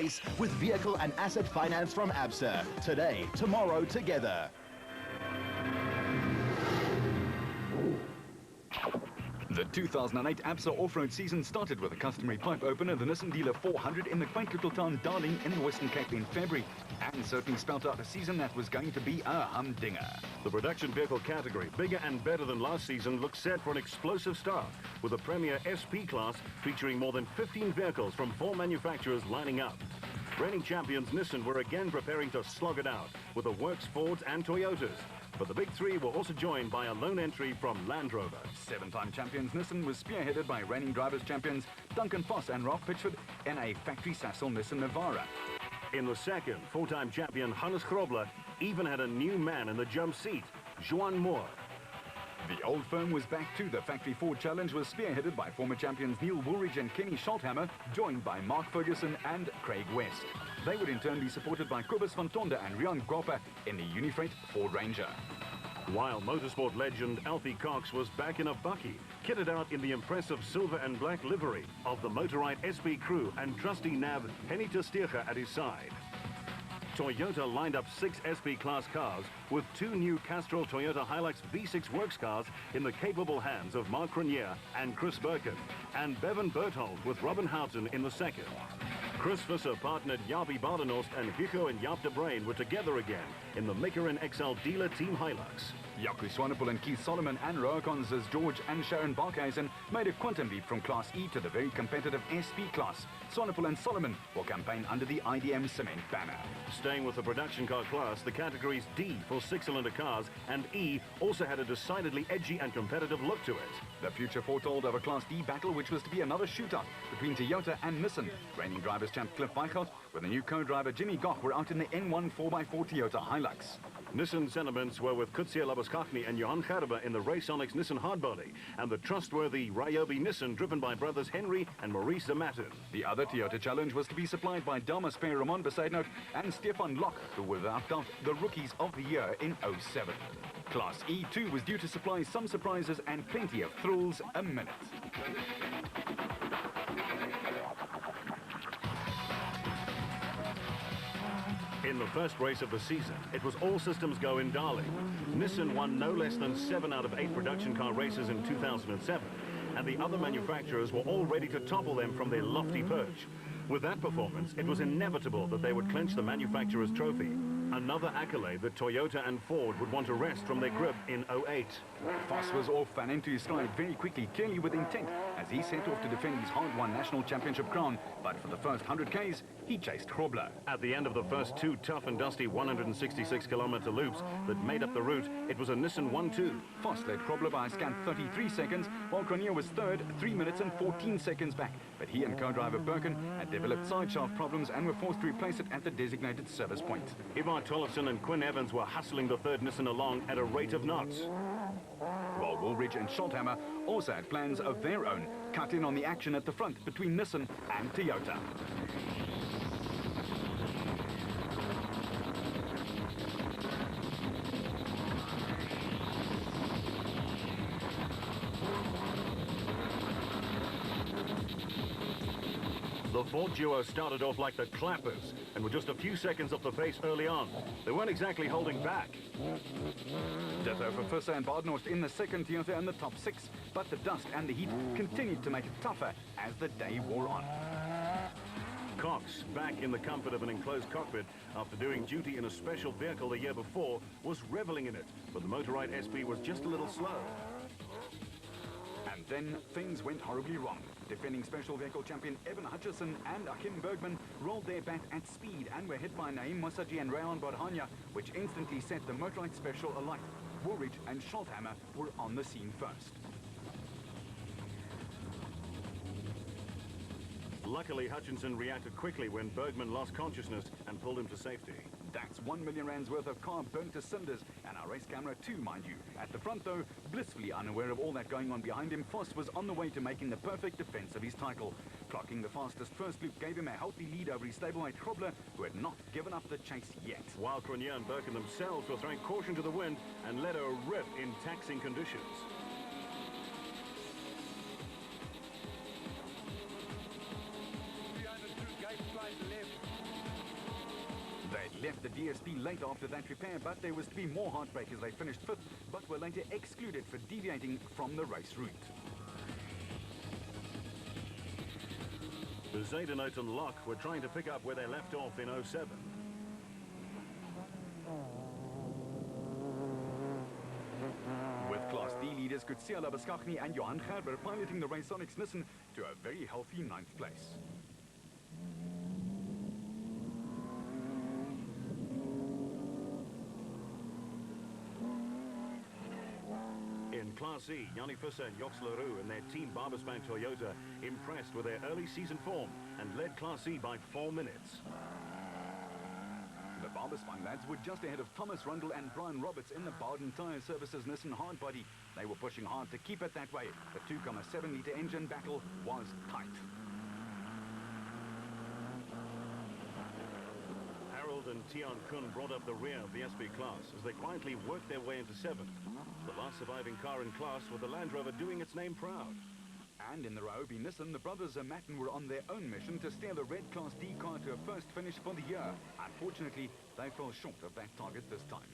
race with vehicle and asset finance from ABSA. Today, tomorrow, together. The 2008 ABSA off-road season started with a customary pipe opener, the Nissan Dealer 400 in the quaint little town Darling in the Western Cape in February, and certainly spelt out a season that was going to be a humdinger. The production vehicle category, bigger and better than last season, looks set for an explosive start, with a premier SP class featuring more than 15 vehicles from 4 manufacturers lining up. Reigning champions Nissan were again preparing to slog it out with the Works Fords and Toyotas. But the big three were also joined by a lone entry from Land Rover. 7-time champions Nissan was spearheaded by reigning drivers champions Duncan Foss and Ralph Pitchford in a factory Sassel Nissan Navara. In the second, 4-time champion Hannes Grobler even had a new man in the jump seat, Joan Moore. The old firm was back too. The Factory Ford Challenge was spearheaded by former champions Neil Woolridge and Kenny Scholthammer, joined by Mark Ferguson and Craig West. They would in turn be supported by Kobus van Tonde and Rian Gropper in the Unifreight Ford Ranger. While motorsport legend Alfie Cox was back in a bucky, kitted out in the impressive silver and black livery of the Motorite SP crew and trusty nav Henny Tersteger at his side. Toyota lined up 6 SP class cars with 2 new Castrol Toyota Hilux V6 works cars in the capable hands of Mark Cronier and Chris Birkin, and Bevan Berthold with Robin Houghton in the second. Chris Visser partnered Javi Badenhorst, and Hugo and Jaap de Bruin were together again in the Mickelin XL dealer Team Hilux. Jaco Swanepoel and Keith Solomon and Roacons as George and Sharon Barkhuizen made a quantum leap from Class E to the very competitive SP class. Swanepoel and Solomon will campaign under the IDM Cement banner. Staying with the production car class, the categories D for 6-cylinder cars and E also had a decidedly edgy and competitive look to it. The future foretold of a Class D battle, which was to be another shootout between Toyota and Nissan. Reigning drivers champ Cliff Weichelt with the new co-driver Jimmy Goch were out in the N1 4x4 Toyota Hilux. Nissan sentiments were with Kutsia Labuskachny and Johan Gerber in the Raceonics Nissan Hardbody, and the trustworthy Ryobi Nissan driven by brothers Henry and Maurice Zamatin. The other Toyota challenge was to be supplied by Dalmas Fair Ramon Besaidnout and Stefan Locke, who were without doubt the rookies of the year in 07. Class E2 was due to supply some surprises and plenty of thrills a minute. In the first race of the season, it was all systems go in Darling. Nissan won no less than 7 out of 8 production car races in 2007, and the other manufacturers were all ready to topple them from their lofty perch. With that performance, it was inevitable that they would clinch the manufacturer's trophy. Another accolade that Toyota and Ford would want to wrest from their grip in 08. Foss was off and into his stride very quickly, clearly with intent, as he set off to defend his hard-won national championship crown. But for the first 100 Ks, he chased Grobler. At the end of the first 2 tough and dusty 166-kilometer loops that made up the route, it was a Nissan 1-2. Foss led Grobler by a scant 33 seconds, while Cronier was third, 3 minutes and 14 seconds back. But he and co-driver Birkin had developed sideshaft problems and were forced to replace it at the designated service point. Ivar Tollefson and Quinn Evans were hustling the third Nissan along at a rate of knots. While Woolridge and Scholthammer also had plans of their own, cut in on the action at the front between Nissan and Toyota. The Ford duo started off like the Clappers and were just a few seconds off the pace early on. They weren't exactly holding back. Ditto for Visser and Badenhorst in the second Toyota in the top 6, but the dust and the heat continued to make it tougher as the day wore on. Cox, back in the comfort of an enclosed cockpit after doing duty in a special vehicle the year before, was reveling in it, but the Motorite SP was just a little slow. And then things went horribly wrong. Defending special vehicle champion Evan Hutchison and Achim Bergman rolled their bat at speed and were hit by Naeem Mosaji and Rayon Bodhania, which instantly set the Motorite special alight. Woolridge and Scholthammer were on the scene first. Luckily, Hutchinson reacted quickly when Bergman lost consciousness and pulled him to safety. That's 1 million rands worth of car burnt to cinders, and our race camera too, mind you. At the front though, blissfully unaware of all that going on behind him, Foss was on the way to making the perfect defense of his title. Clocking the fastest first loop gave him a healthy lead over his stablemate Grobler, who had not given up the chase yet. While Cronier and Birkin themselves were throwing caution to the wind and let her rip in taxing conditions. Gate straight left. left the DSP late after that repair, but there was to be more heartbreak as they finished 5th, but were later excluded for deviating from the race route. The Zadenhout and Locke were trying to pick up where they left off in 07. With Class D leaders Kutsia Labaskachny and Johan Gerber piloting the Raconics Nissan to a very healthy 9th place. In Class E, Yanni Visser and Jox Leroux and their team Barberspan Toyota impressed with their early season form and led Class E by 4 minutes. The Barberspan lads were just ahead of Thomas Rundle and Brian Roberts in the Bowden Tyre Services Nissan Hardbody. They were pushing hard to keep it that way. The 2.7-litre engine battle was tight. Harold and Tian Kun brought up the rear of the SB class as they quietly worked their way into 7th. The last surviving car in class with the Land Rover doing its name proud. And in the Ryobi Nissan, the brothers Matten were on their own mission to steer the red Class D car to a first finish for the year. Unfortunately, they fell short of that target this time.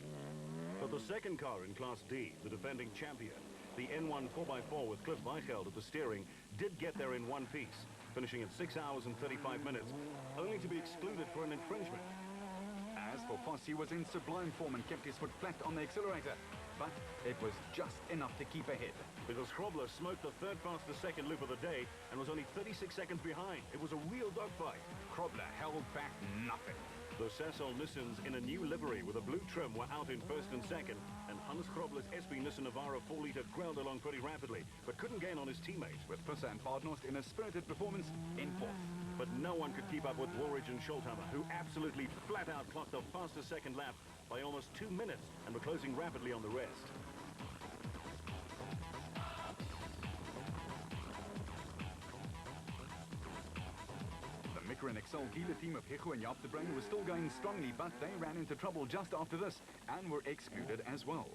But the second car in Class D, the defending champion, the N1 4x4 with Cliff Weicheld at the steering, did get there in one piece, finishing at 6 hours and 35 minutes, only to be excluded for an infringement. As for Foss, he was in sublime form and kept his foot flat on the accelerator. But it was just enough to keep ahead. Because Krobler smoked the third fastest second loop of the day and was only 36 seconds behind. It was a real dogfight. Krobler held back nothing. The Sasol Nissans in a new livery with a blue trim were out in first and second, and Hannes Krobler's SB Nissan Navara 4-litre growled along pretty rapidly, but couldn't gain on his teammates. With Visser and Badenhorst in a spirited performance in 4th. But no one could keep up with Woolridge and Schulthammer, who absolutely flat-out clocked the fastest second lap by almost 2 minutes and were closing rapidly on the rest. The Micra and Excel dealer team of Hecho and Jaap de Bruin was still going strongly, but they ran into trouble just after this and were excluded as well.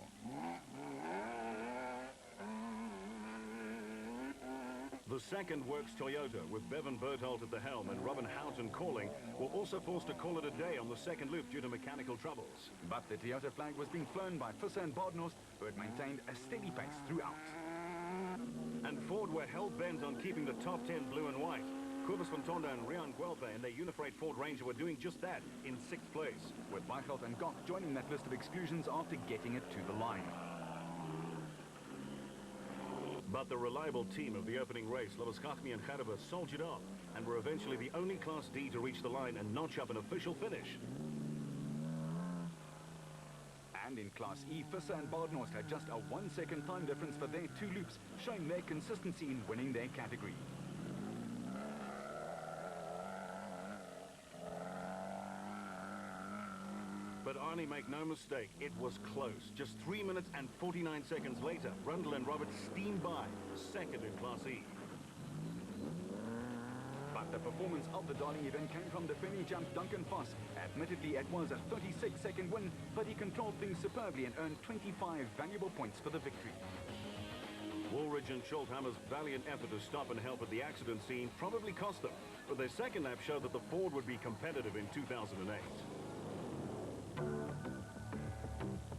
The second works Toyota, with Bevan Berthold at the helm and Robin Houghton calling, were also forced to call it a day on the second loop due to mechanical troubles. But the Toyota flag was being flown by Visser and Badenhorst, who had maintained a steady pace throughout. And Ford were hell-bent on keeping the top 10 blue and white. Cobus van Tonda and Rian Guelphe and their Unifreight Ford Ranger were doing just that in 6th place. With Weichelt and Gok joining that list of exclusions after getting it to the line. But the reliable team of the opening race, Labaskachny and Gerber, soldiered on and were eventually the only Class D to reach the line and notch up an official finish. And in Class E, Visser and Badenhorst had just a 1-second time difference for their 2 loops, showing their consistency in winning their category. But Arnie, make no mistake, it was close. Just 3 minutes and 49 seconds later, Rundle and Roberts steamed by, second in Class E. But the performance of the Darling event came from defending champ Duncan Foss. Admittedly, it was a 36-second win, but he controlled things superbly and earned 25 valuable points for the victory. Woolridge and Schulthammer's valiant effort to stop and help at the accident scene probably cost them, but their second lap showed that the Ford would be competitive in 2008.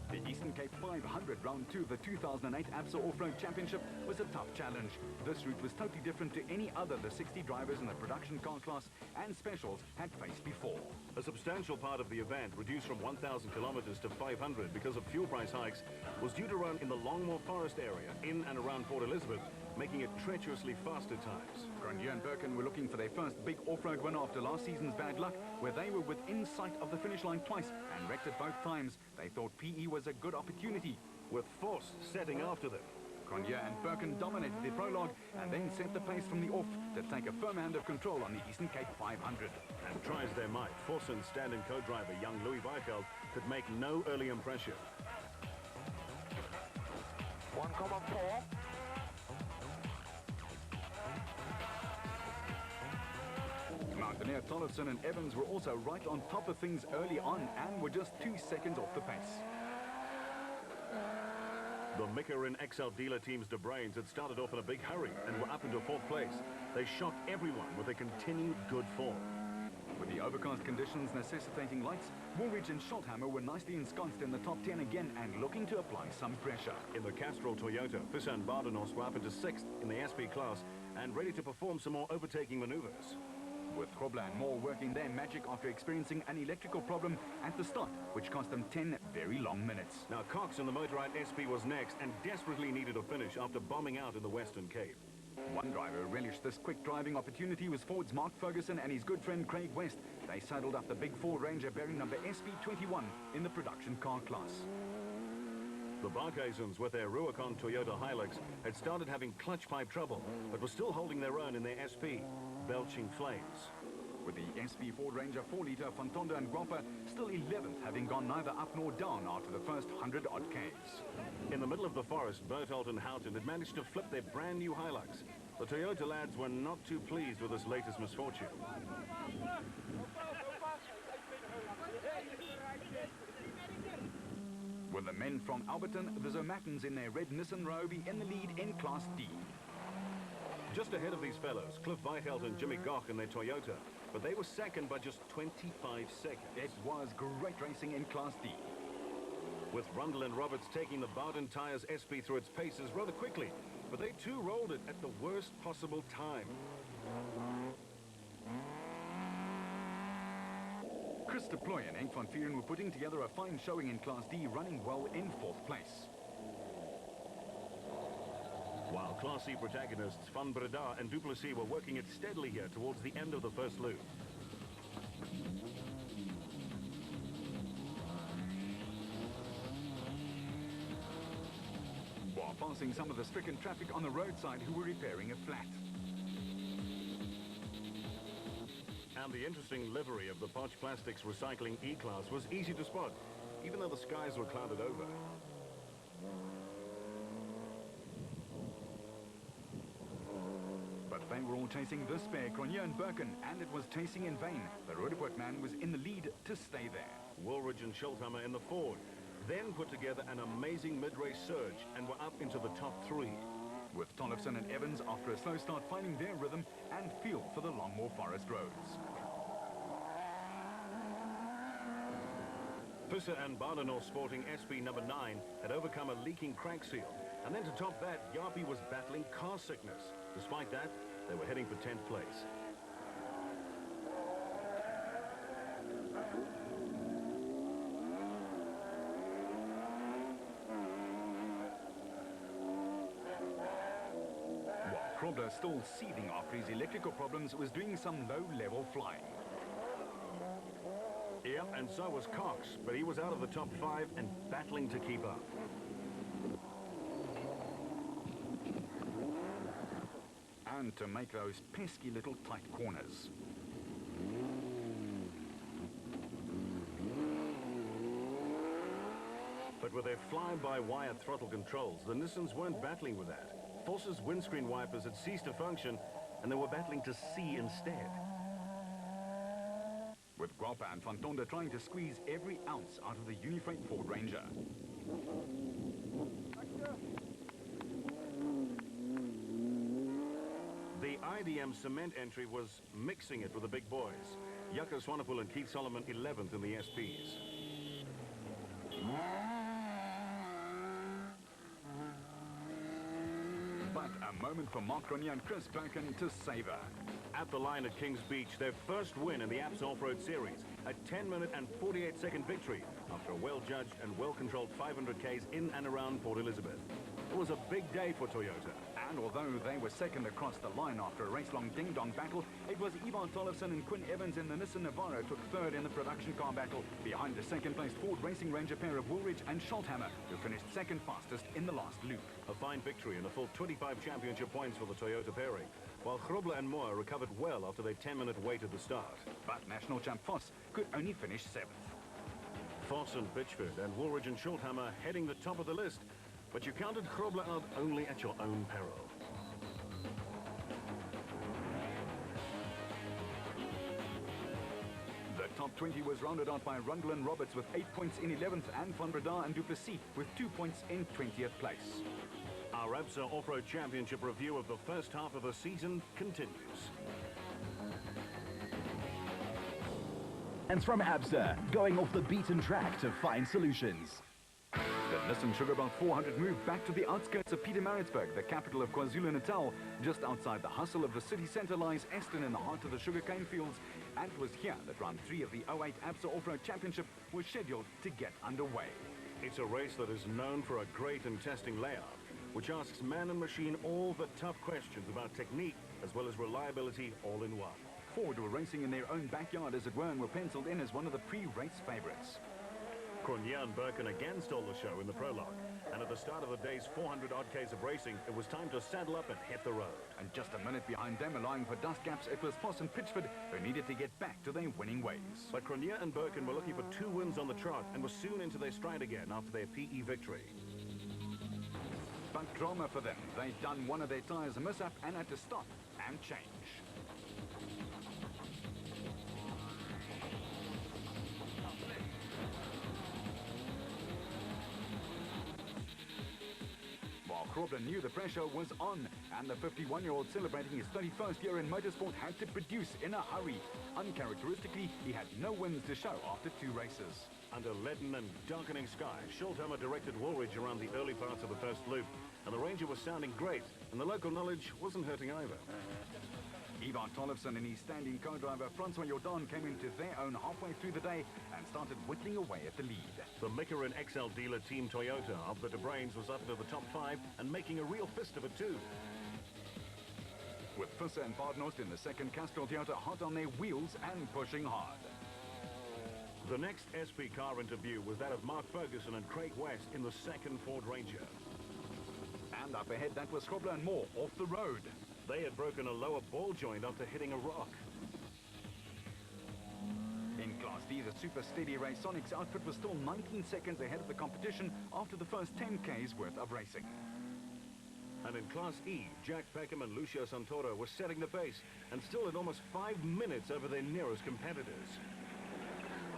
The Eastern Cape 500 Round 2 of the 2008 ABSA Off-Road Championship was a tough challenge. This route was totally different to any other the 60 drivers in the production car class and specials had faced before. A substantial part of the event, reduced from 1,000 kilometers to 500 because of fuel price hikes, was due to run in the Longmore Forest area, in and around Port Elizabeth, making it treacherously fast at times. Grandier and Birkin were looking for their first big off-road win after last season's bad luck, where they were within sight of the finish line twice and wrecked it both times. They thought PE was a good opportunity, with Force setting after them. Grandier and Birkin dominated the prologue and then set the pace from the off to take a firm hand of control on the Eastern Cape 500. And try as they might, Force and stand-in co-driver young Louis Weicheld could make no early impression. 1,4. Mountaineer Tollefson and Evans were also right on top of things early on and were just 2 seconds off the pace. The Micra and XL dealer teams De Bruins had started off in a big hurry and were up into 4th place. They shocked everyone with their continued good form. With the overcast conditions necessitating lights, Woolwich and Schulthammer were nicely ensconced in the top 10 again and looking to apply some pressure. In the Castrol Toyota, Visser and Badenhorst were up into 6th in the SP class and ready to perform some more overtaking maneuvers. With Grobler and Moore working their magic after experiencing an electrical problem at the start, which cost them 10 very long minutes. Now Cox in the Motorite SP was next and desperately needed a finish after bombing out in the Western Cape. One driver who relished this quick driving opportunity was Ford's Mark Ferguson and his good friend Craig West. They saddled up the big Ford Ranger bearing number SP21 in the production car class. The Barkhuisens with their Rubicon Toyota Hilux had started having clutch pipe trouble, but were still holding their own in their SP, belching flames. With the SP Ford Ranger 4-litre Fontonda and Guapa still 11th, having gone neither up nor down after the first 100-odd Ks. In the middle of the forest, Berthold and Houghton had managed to flip their brand new Hilux. The Toyota lads were not too pleased with this latest misfortune. With the men from Alberton, the Zomatins in their red Nissan Ryobi in the lead in Class D. Just ahead of these fellows, Cliff Weichelt and Jimmy Goch in their Toyota, but they were second by just 25 seconds. It was great racing in Class D. With Rundle and Roberts taking the Bowden Tyres SP through its paces rather quickly, but they too rolled it at the worst possible time. Chris de Ploy and Henk van Vieren were putting together a fine showing in Class D, running well in 4th place. While Class C protagonists Van Breda and Duplessis were working it steadily here towards the end of the first loop. While passing some of the stricken traffic on the roadside who were repairing a flat. And the interesting livery of the Potch Plastics Recycling E-Class was easy to spot, even though the skies were clouded over. But they were all chasing this pair, Cronje and Birken, and it was chasing in vain. The Roodepoort man was in the lead to stay there. Woolridge and Schulthammer in the Ford, then put together an amazing mid-race surge and were up into the top 3. With Tollefson and Evans, after a slow start, finding their rhythm and feel for the Longmore Forest roads. Visser and Badenhorst sporting SP number 9 had overcome a leaking crank seal. And then to top that, Yapi was battling car sickness. Despite that, they were heading for 10th place. While Grobler, still seething after his electrical problems, was doing some low-level flying. Yeah, and so was Cox, but he was out of the top 5 and battling to keep up. And to make those pesky little tight corners. But with their fly-by-wire throttle controls, the Nissans weren't battling with that. Foss's windscreen wipers had ceased to function, and they were battling to see instead. With Guapa and Fontonda trying to squeeze every ounce out of the Unifreight Ford Ranger. The IDM cement entry was mixing it with the big boys. Jaco Swanepoel and Keith Solomon 11th in the SPs. But a moment for Mark Cronje and Chris Birken to savor. At the line at Kings Beach, their first win in the APS Off-Road Series, a 10-minute and 48-second victory after a well-judged and well-controlled 500 Ks in and around Port Elizabeth. It was a big day for Toyota. And although they were second across the line after a race-long ding-dong battle, it was Ivan Tollefson and Quinn Evans in the Nissan Navara took third in the production car battle, behind the second-placed Ford Racing Ranger pair of Woolridge and Schulthammer, who finished second fastest in the last loop. A fine victory and a full 25 championship points for the Toyota pairing, while Grobler and Moore recovered well after their 10-minute wait at the start. But national champ Voss could only finish 7th. Voss and Bitchford and Woolridge and Schulthammer heading the top of the list, but you counted Grobler out only at your own peril. The top 20 was rounded out by Rundle and Roberts with 8 points in 11th and Van Breda and Duplessis with 2 points in 20th place. Our ABSA Off-Road Championship review of the first half of the season continues. And from ABSA, going off the beaten track to find solutions. The Nissan Sugarbelt 400 moved back to the outskirts of Pietermaritzburg, the capital of KwaZulu-Natal. Just outside the hustle of the city centre lies Eston in the heart of the sugarcane fields. And it was here that round 3 of the 08 ABSA Off-Road Championship was scheduled to get underway. It's a race that is known for a great and testing layout, which asks man and machine all the tough questions about technique as well as reliability all in one. Ford were racing in their own backyard, as it were, and were penciled in as one of the pre-race favourites. Cronje and Birken again stole the show in the prologue, and at the start of the day's 400-odd Ks of racing, it was time to saddle up and hit the road. And just a minute behind them, allowing for dust gaps, it was Foss and Pitchford who needed to get back to their winning ways. But Cronje and Birken were looking for 2 wins on the trot and were soon into their stride again after their PE victory. But drama for them. They'd done one of their tyres a mishap and had to stop and change. Grobler knew the pressure was on, and the 51-year-old celebrating his 31st year in motorsport had to produce in a hurry. Uncharacteristically, he had no wins to show after 2 races. Under leaden and darkening sky, Schulthammer directed Woolridge around the early parts of the first loop, and the Ranger was sounding great, and the local knowledge wasn't hurting either. Ivan Tollefson and his standing co-driver Francois Jordan came into their own halfway through the day and started whittling away at the lead. The Mickelin XL dealer Team Toyota of the De Brains was up into the top 5 and making a real fist of it too. With Visser and Badenhorst in the second, Castrol Toyota hot on their wheels and pushing hard. The next SP car interview was that of Mark Ferguson and Craig West in the second Ford Ranger. And up ahead, that was Grobler and Moore off the road. They had broken a lower ball joint after hitting a rock. In Class D, the super steady race Sonic's outfit was still 19 seconds ahead of the competition after the first 10 Ks worth of racing. And in Class E, Jack Peckham and Lucio Santoro were setting the pace and still at almost 5 minutes over their nearest competitors.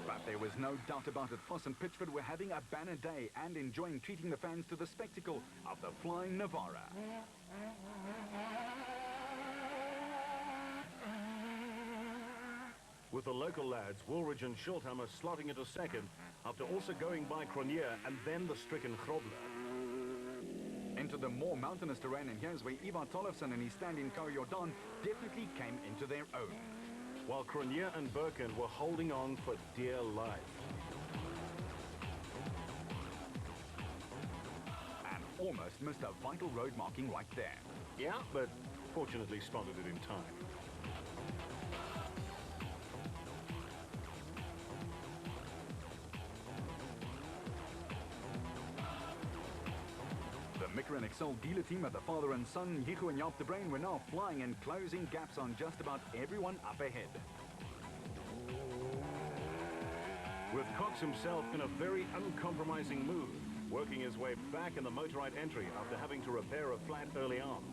But there was no doubt about it. Foss and Pitchford were having a banner day and enjoying treating the fans to the spectacle of the Flying Navara. With the local lads, Woolridge and Schulthammer slotting into second after also going by Cronje and then the stricken Grobler. Into the more mountainous terrain, and here's where Ivan Tollefson and his stand-in co-Jordan definitely came into their own. While Cronje and Birken were holding on for dear life. And almost missed a vital road marking right there. Yeah, but fortunately spotted it in time. The Mickelin XL dealer team of the father and son, Yigo and Jaap de Brain, were now flying and closing gaps on just about everyone up ahead. With Cox himself in a very uncompromising mood, working his way back in the motorite entry after having to repair a flat early on.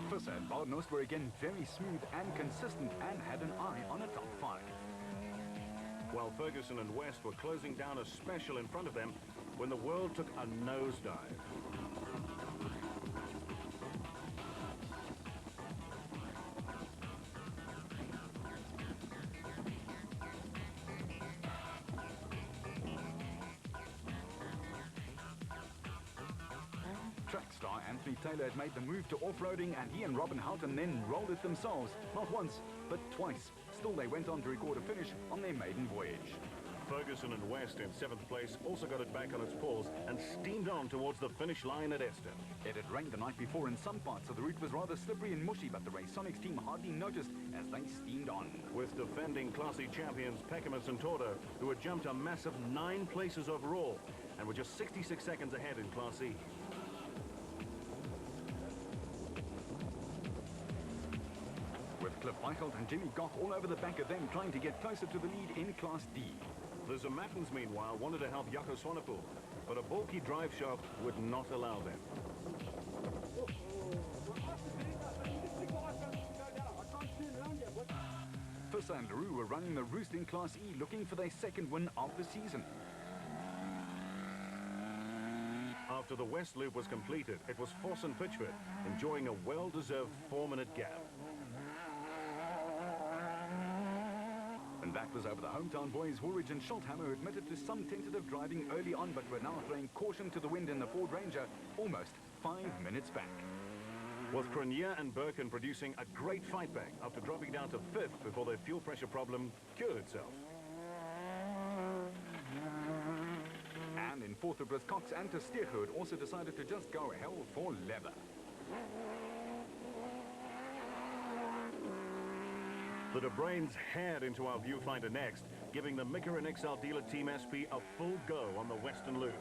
Visser and Badenhorst were again very smooth and consistent and had an eye on a top 5. While Ferguson and West were closing down a special in front of them when the world took a nosedive. Track star Anthony Taylor had made the move to off-roading, and he and Robin Houghton then rolled it themselves, not once, but twice. Still, they went on to record a finish on their maiden voyage. Ferguson and West in 7th place also got it back on its paws and steamed on towards the finish line at Eston. It had rained the night before and some parts of the route was rather slippery and mushy, but the Raconics team hardly noticed as they steamed on. With defending Class E champions Peckham and Santoro, who had jumped a massive 9 places overall and were just 66 seconds ahead in Class E. With Cliff Weichelt and Jimmy Goff all over the back of them, trying to get closer to the lead in Class D. The Zermattens, meanwhile, wanted to help Jaco Swanepoel, but a bulky drive shaft would not allow them. Visser and LaRue were running the roost in Class E, looking for their second win of the season. After the West Loop was completed, it was Foss and Pitchford enjoying a well-deserved 4-minute gap. And that was over the hometown boys, Woolwich and Schulthammer, who admitted to some tentative driving early on, but were now throwing caution to the wind in the Ford Ranger almost 5 minutes back. With Cronier and Birkin producing a great fight back after dropping down to 5th before their fuel pressure problem cured itself. And in 4th, it was Cox and Testierge who had also decided to just go hell for leather. The De Bruins head into our viewfinder next, giving the Mickerin XL dealer Team SP a full go on the Western Loop.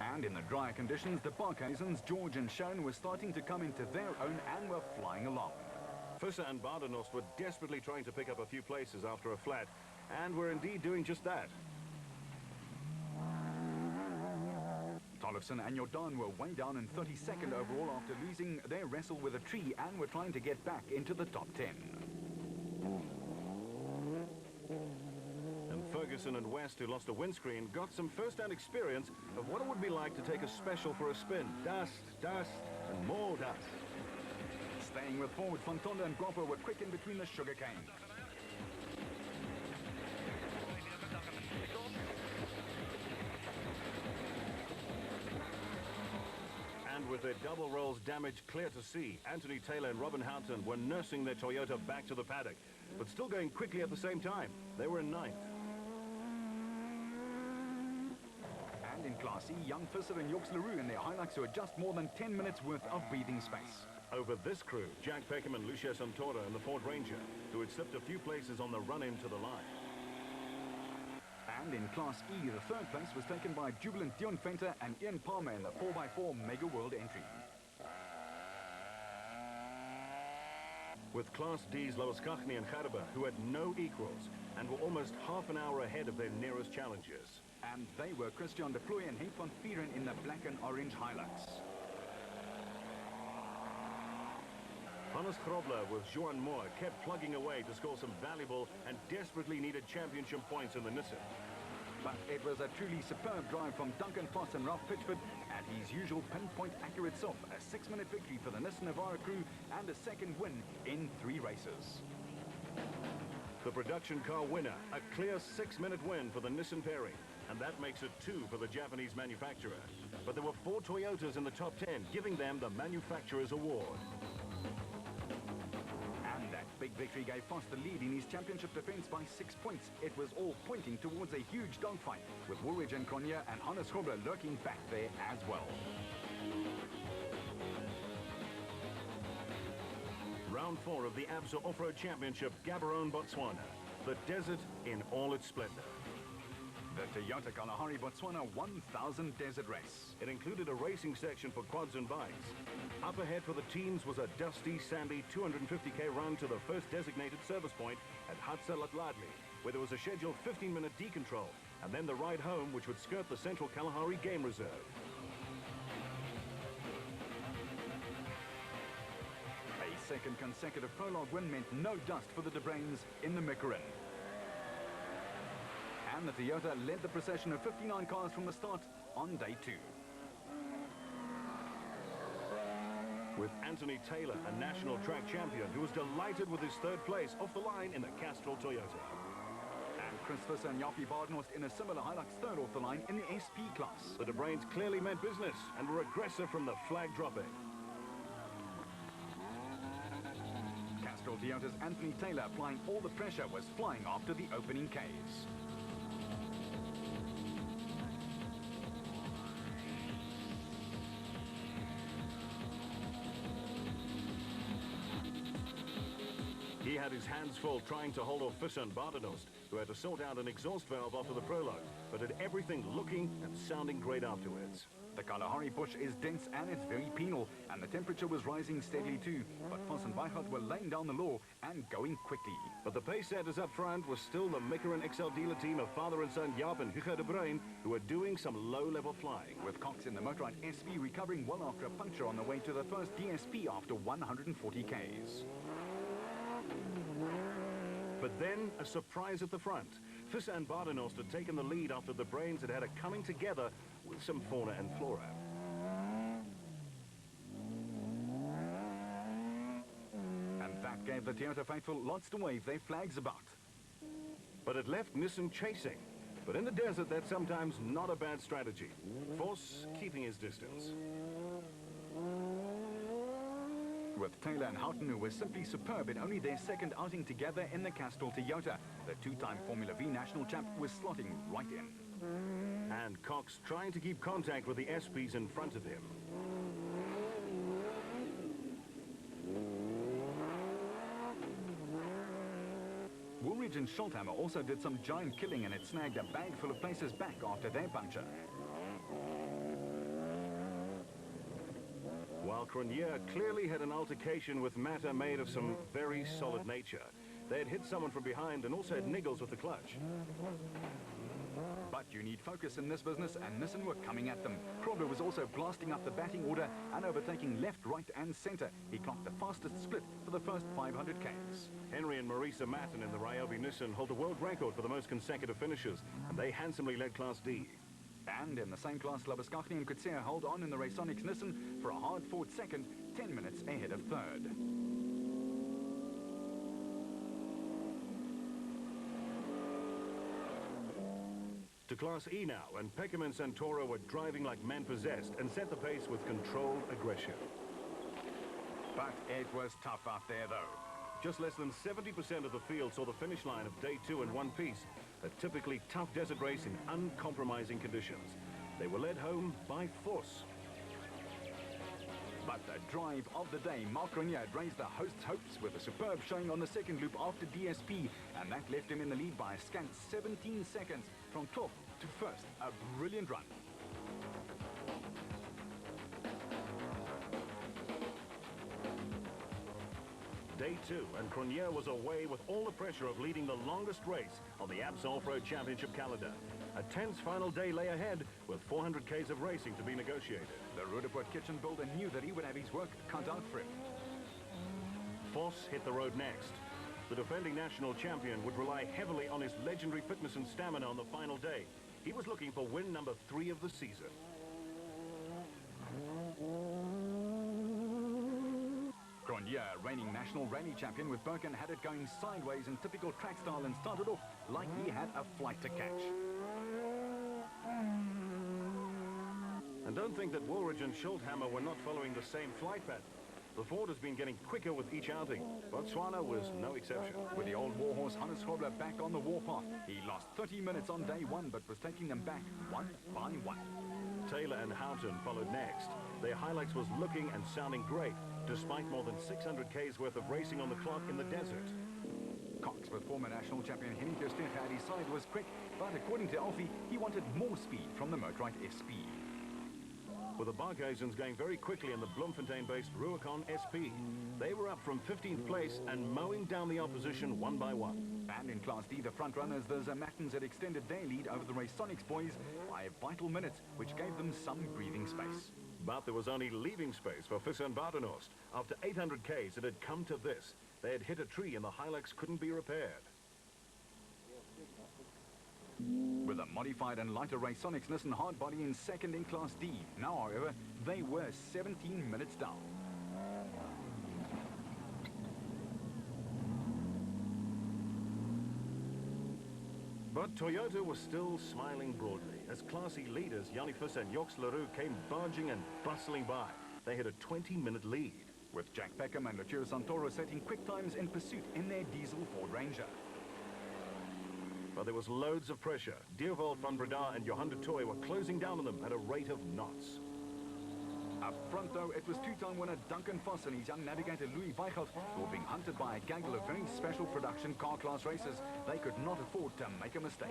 And in the drier conditions, the Barkhuizens, George and Schoen, were starting to come into their own and were flying along. Visser and Badenhorst were desperately trying to pick up a few places after a flat, and were indeed doing just that. Tollefson and Jordan were way down in 32nd overall after losing their wrestle with a tree and were trying to get back into the top 10. And Ferguson and West, who lost a windscreen, got some first-hand experience of what it would be like to take a special for a spin. Dust, dust, and more dust. Staying with forward, Fontonda and Guapo were quick in between the sugarcane. And with their double rolls damaged clear to see, Anthony Taylor and Robin Houghton were nursing their Toyota back to the paddock, but still going quickly at the same time. They were in 9th. And in Class E, young Visser and Yorks LaRue in their Hilux were just more than 10 minutes worth of breathing space. Over this crew, Jack Peckham and Lucia Santora in the Ford Ranger, who had slipped a few places on the run-in to the line. And in Class E, the 3rd place was taken by Jubilant Dion Fenter and Ian Palmer in the 4x4 Mega World entry. With Class D's Lois Kachny and Gerber, who had no equals and were almost half an hour ahead of their nearest challengers. And they were Christian de Ploy and Henk van Vieren in the black and orange Hilux. Hannes Grobler with Johan Moore kept plugging away to score some valuable and desperately needed championship points in the Nissan. But it was a truly superb drive from Duncan Foss and Ralph Pitchford at his usual pinpoint accurate self. A 6-minute victory for the Nissan Navara crew and a 2nd win in 3 races. The production car winner, a clear 6-minute win for the Nissan pairing, and that makes it 2 for the Japanese manufacturer. But there were 4 Toyotas in the top 10, giving them the manufacturer's award. Big victory gave Foss the lead in his championship defense by 6 points. It was all pointing towards a huge dogfight, with Woolwich and Cronier and Hannes Grobler lurking back there as well. Round 4 of the ABSA Off-Road Championship, Gaborone, Botswana. The desert in all its splendor. The Toyota Kalahari Botswana 1000 Desert Race. It included a racing section for quads and bikes. Up ahead for the teams was a dusty, sandy 250k run to the first designated service point at Hatsa-Latladli, where there was a scheduled 15-minute decontrol, and then the ride home, which would skirt the Central Kalahari Game Reserve. A 2nd consecutive prologue win meant no dust for the De Bruins in the Mickerin. And the Toyota led the procession of 59 cars from the start on day 2. With Anthony Taylor, a national track champion, who was delighted with his 3rd place off the line in the Castrol Toyota. And Chris Visser and Jaapie Badenhorst in a similar Hilux 3rd off the line in the SP class. The De Bruins clearly meant business and were aggressive from the flag dropping. Castrol Toyota's Anthony Taylor, applying all the pressure, was flying after the opening Ks. He had his hands full trying to hold off Visser and Badenhorst, who had to sort out an exhaust valve after the prologue, but had everything looking and sounding great afterwards. The Kalahari bush is dense and it's very penal, and the temperature was rising steadily too. But Foss and Weigert were laying down the law and going quickly. But the pace setters up front was still the Mickerin XL dealer team of father and son Jaap and Hugo de Bruin, who were doing some low-level flying. With Cox in the Motorrad SP recovering well after a puncture on the way to the first DSP after 140 Ks. But then, a surprise at the front. Visser and Badenhorst had taken the lead after the Brains had had a coming together with some fauna and flora. And that gave gave the Toyota faithful lots to wave their flags about. But it left Nissan chasing. But in the desert, that's sometimes not a bad strategy. Force keeping his distance. With Taylor and Houghton, who were simply superb in only their second outing together in the Castrol Toyota, the two-time Formula V national champ was slotting right in. And Cox trying to keep contact with the SPs in front of him. Woolridge and Schulthammer also did some giant killing, and it snagged a bag full of places back after their puncture. While Cronier clearly had an altercation with Matter made of some very solid nature. They had hit someone from behind and also had niggles with the clutch. But you need focus in this business, and Nissan were coming at them. Krobler was also blasting up the batting order and overtaking left, right and centre. He clocked the fastest split for the first 500 Ks. Henry and Marisa Matten in the Ryobi Nissan hold the world record for the most consecutive finishes, and they handsomely led Class D. And in the same class, Labuschagne and Kutsia hold on in the Raysonics Nissan for a hard-fought second, 10 minutes ahead of third. To Class E now, and Peckham and Santoro were driving like men possessed and set the pace with controlled aggression. But it was tough out there, though. Just less than 70% of the field saw the finish line of day 2 in one piece, a typically tough desert race in uncompromising conditions. They were led home by force. But the drive of the day, Marc Cronier had raised the host's hopes with a superb showing on the second loop after DSP, and that left him in the lead by a scant 17 seconds from 12th to first. A brilliant run. Day 2, and Cronier was away with all the pressure of leading the longest race on the ABS Off-Road Championship calendar. A tense final day lay ahead with 400 Ks of racing to be negotiated. The Rudderport kitchen builder knew that he would have his work cut out for him. Force hit the road next. The defending national champion would rely heavily on his legendary fitness and stamina on the final day. He was looking for win number 3 of the season. Cronier, reigning national rally champion with Birkin, had it going sideways in typical track style and started off like he had a flight to catch. And don't think that Woolridge and Schulthammer were not following the same flight pattern. The Ford has been getting quicker with each outing. Botswana was no exception. With the old warhorse Hannes Grobler back on the warpath, he lost 30 minutes on day 1 but was taking them back one by one. Taylor and Houghton followed next. Their highlights was looking and sounding great, despite more than 600 Ks worth of racing on the clock in the desert. Cox, with former national champion Henny Tersteeg at his side, was quick, but according to Alfie, he wanted more speed from the Motorite SP. With the Barkhuizens going very quickly in the Bloemfontein-based Rubicon SP. They were up from 15th place and mowing down the opposition one by one. And in Class D, the front runners, the Zermattens, had extended their lead over the Raysonics boys by a vital minute, which gave them some breathing space. But there was only leaving space for Visser and Badenhorst. After 800 Ks, it had come to this. They had hit a tree and the Hilux couldn't be repaired. With a modified and lighter Raysonics Nissan hardbody in second in Class D. Now, however, they were 17 minutes down. But Toyota was still smiling broadly as Class E leaders Yanni Visser and Joks Leroux came barging and bustling by. They had a 20-minute lead. With Jack Peckham and Lucio Santoro setting quick times in pursuit in their diesel Ford Ranger. But there was loads of pressure. Diervald van Breda and Johan de Tooy were closing down on them at a rate of knots. Up front, though, it was two-time winner Duncan Voss and his young navigator Louis Weichelt, who were being hunted by a gaggle of very special production car class racers. They could not afford to make a mistake.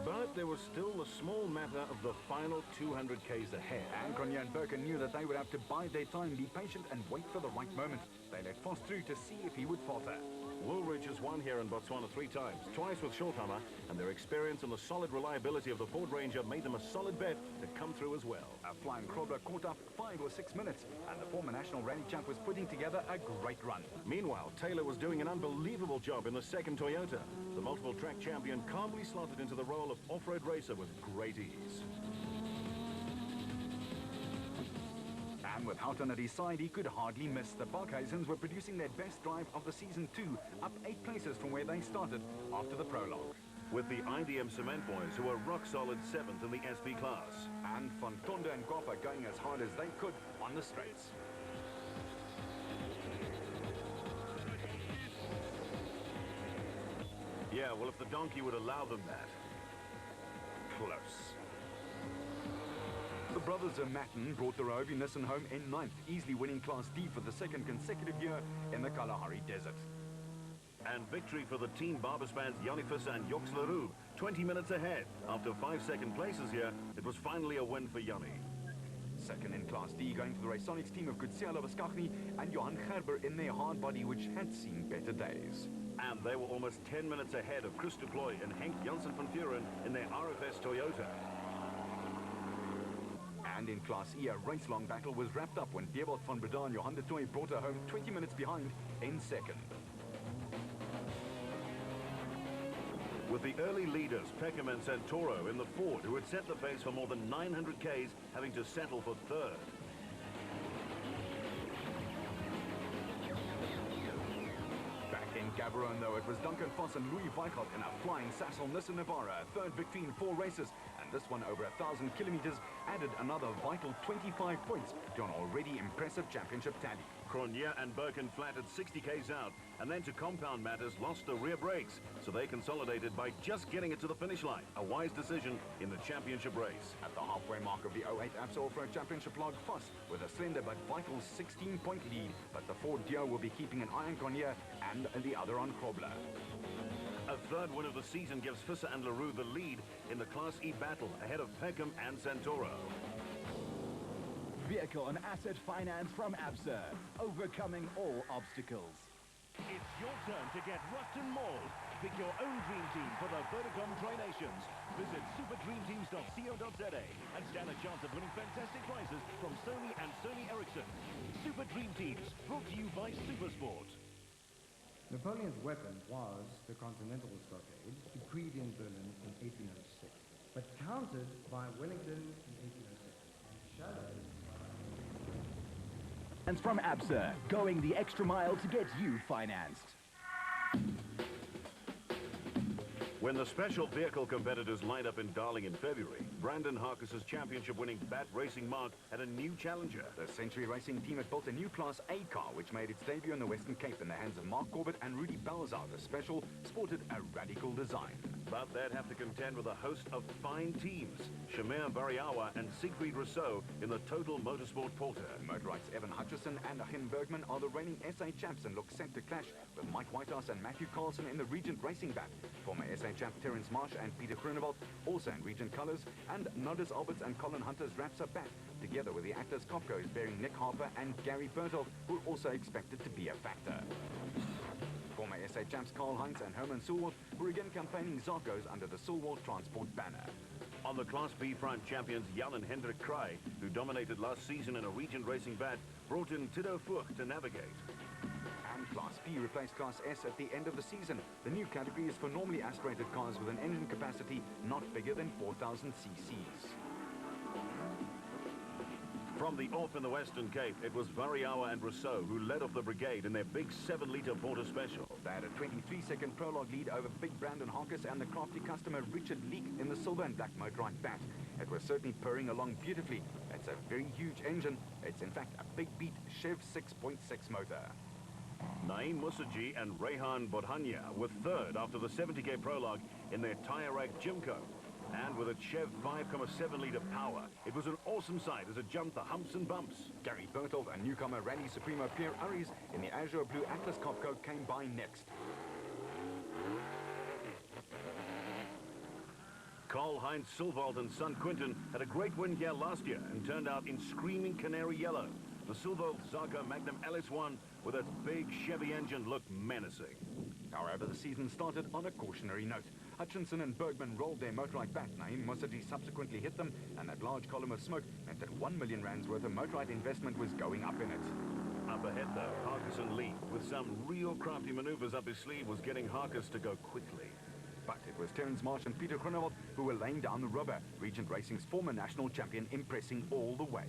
But there was still the small matter of the final 200 Ks ahead. And Cronier and Birkin knew that they would have to bide their time, be patient and wait for the right moment. They let Voss through to see if he would falter. Woolridge has won here in Botswana 3 times, twice with Schulthammer, and their experience and the solid reliability of the Ford Ranger made them a solid bet to come through as well. A flying Krobler caught up 5 or 6 minutes, and the former national rally champ was putting together a great run. Meanwhile, Taylor was doing an unbelievable job in the second Toyota. The multiple track champion calmly slotted into the role of off-road racer with great ease. And with Houghton at his side, he could hardly miss. The Barkhuizens were producing their best drive of the season too, up 8 places from where they started after the prologue. With the IDM Cement Boys, who are rock solid 7th in the SP class. And Van Tonde and Goppa going as hard as they could on the straights. Yeah, well, if the donkey would allow them that. Close. The brothers Matten brought the Rovi Nissan home in 9th, easily winning Class D for the 2nd consecutive year in the Kalahari Desert. And victory for the Team Barbaspan's Yanni Visser and Joks Leroux, 20 minutes ahead. After 5 second places here, it was finally a win for Yanni. Second in Class D, going for the Raconics team of Kutsiala Vaskachny and Johan Gerber in their hard body, which had seen better days. And they were almost 10 minutes ahead of Chris Duploy and Henk Janssen van Vuren in their RFS Toyota. And in Class E, a race-long battle was wrapped up when Diebold van Breda and Johan de Tooy brought her home 20 minutes behind in 2nd. With the early leaders, Peckham and Santoro in the Ford, who had set the pace for more than 900 Ks, having to settle for 3rd. Back in Gaborone, though, it was Duncan Voss and Louis Weichelt in a flying Sassel Nissan Navara, 3rd victory in 4 races, and this one over 1,000 kilometers added another vital 25 points to an already impressive championship tally. Cronje and Birken flattered 60 Ks out, and then to compound matters, lost the rear brakes, so they consolidated by just getting it to the finish line. A wise decision in the championship race. At the halfway mark of the 08 ABSA Off-Road Championship log, Voss with a slender but vital 16-point lead, but the Ford Dio will be keeping an eye on Cronje and the other on Krobler. A 3rd win of the season gives Visser and Leroux the lead in the Class E battle, ahead of Peckham and Santoro. Vehicle and asset finance from ABSA, overcoming all obstacles. It's your turn to get rocked and mauled. Pick your own dream team for the Vodacom Tri-Nations. Visit superdreamteams.co.za and stand a chance of winning fantastic prizes from Sony and Sony Ericsson. Super Dream Teams, brought to you by Supersport. Napoleon's weapon was the Continental Stockade, decreed in Berlin in 1806, but countered by Wellington in 1806, and shadowed And from ABSA, going the extra mile to get you financed. When the special vehicle competitors lined up in Darling in February, Brandon Harkis's championship-winning Bat Racing Mark had a new challenger. The Century Racing team had built a new Class A car, which made its debut in the Western Cape in the hands of Mark Corbett and Rudy Balzar. The special sported a radical design. But they'd have to contend with a host of fine teams, Shamir Bariawa and Siegfried Rousseau in the Total Motorsport Porter. Motorites Evan Hutchison and Achim Bergman are the reigning SA champs and look set to clash with Mike Whitehouse and Matthew Carlson in the Regent Racing Bat. Former SA champ Terence Marsh and Peter Groenewald also in Regent colours, and Nodis Alberts and Colin Hunter's Rapsa Bat, together with the Atlas Copcos bearing Nick Harper and Gary Berthold, who are also expected to be a factor. Former SA champs Karl Heinz and Herman Sulwald were again campaigning Zarkos under the Sulwald Transport banner. On the Class B front, champions Jan and Hendrik Kraai, who dominated last season in a Regent Racing Bat, brought in Tito Vogt to navigate. And Class B replaced Class S at the end of the season. The new category is for normally aspirated cars with an engine capacity not bigger than 4,000 cc's. From the off in the Western Cape, it was Variawa and Rousseau who led off the brigade in their big 7-litre Porter Special. They had a 23-second prologue lead over Big Brandon Harkis and the crafty customer Richard Leek in the silver and black motorite Bat. It was certainly purring along beautifully. It's a very huge engine. It's in fact a big beat Chev 6.6 motor. Naeem Musaji and Rehan Bodhania were 3rd after the 70k prologue in their Tyre Rack Jimco. And with a Chev 5.7-litre power, it was an awesome sight as it jumped the humps and bumps. Gary Berthold and newcomer Rally Supremo Pierre Uries in the Azure Blue Atlas Copco came by next. Karl Heinz Sulwald and son Quinton had a great win here last year and turned out in screaming canary yellow. The Sulwald Zarko Magnum LS1 with its big Chevy engine looked menacing. However, the season started on a cautionary note. Hutchinson and Bergman rolled their motorite Bat. Naeem Musaji subsequently hit them, and that large column of smoke meant that 1 million rands worth of motorite investment was going up in it. Up ahead, though, Harkis and Lee, with some real crafty maneuvers up his sleeve, was getting Harkis to go quickly. But it was Terence Marsh and Peter Groenewald who were laying down the rubber. Regent Racing's former national champion impressing all the way.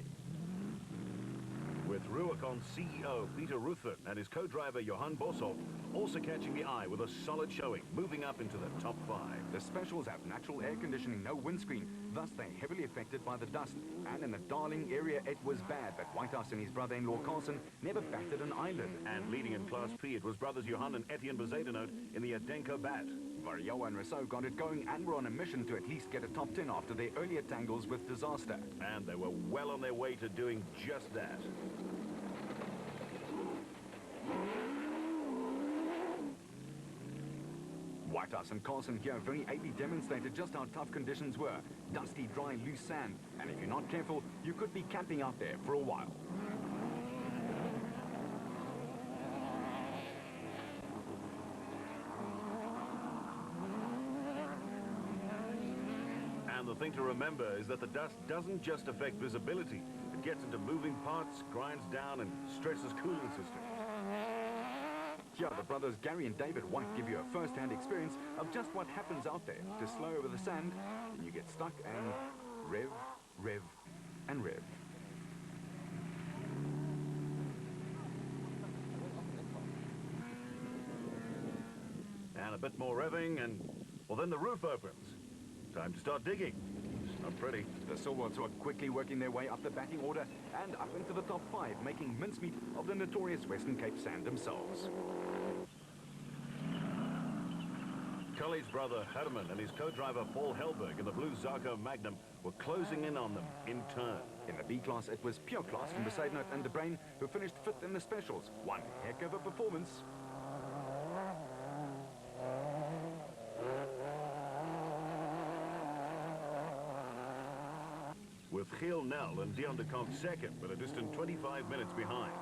with Ruacon CEO Peter Ruthven and his co-driver Johan Boshoff also catching the eye with a solid showing, moving up into the top 5. The specials have natural air conditioning, no windscreen, thus they're heavily affected by the dust. And in the Darling area, it was bad, but Whitehouse and his brother-in-law Carlson never batted an eyelid. And leading in Class P, it was brothers Johan and Etienne Bezuidenhout in the Adenko bat. Varioa and Rousseau got it going and were on a mission to at least get a top 10 after their earlier tangles with disaster. And they were well on their way to doing just that. Whitehouse and Carlson here very ably demonstrated just how tough conditions were. Dusty, dry, loose sand. And if you're not careful, you could be camping out there for a while. And the thing to remember is that the dust doesn't just affect visibility. It gets into moving parts, grinds down, and stresses cooling systems. Here, the brothers Gary and David White give you a first-hand experience of just what happens out there. To slow over the sand, and you get stuck and rev, rev, and rev. And a bit more revving, and, well, then the roof opens. Time to start digging. It's not pretty. The Silverwoods were quickly working their way up the batting order and up into the top 5, making mincemeat of the notorious Western Cape Sand themselves. Cully's brother Herman and his co-driver Paul Helberg in the blue Zarko Magnum were closing in on them in turn. In the B class, it was pure class from Bezuidenhout and De Bruin, who finished 5th in the specials. One heck of a performance. With Giel Nel and Dion de Kock second, but a distant 25 minutes behind.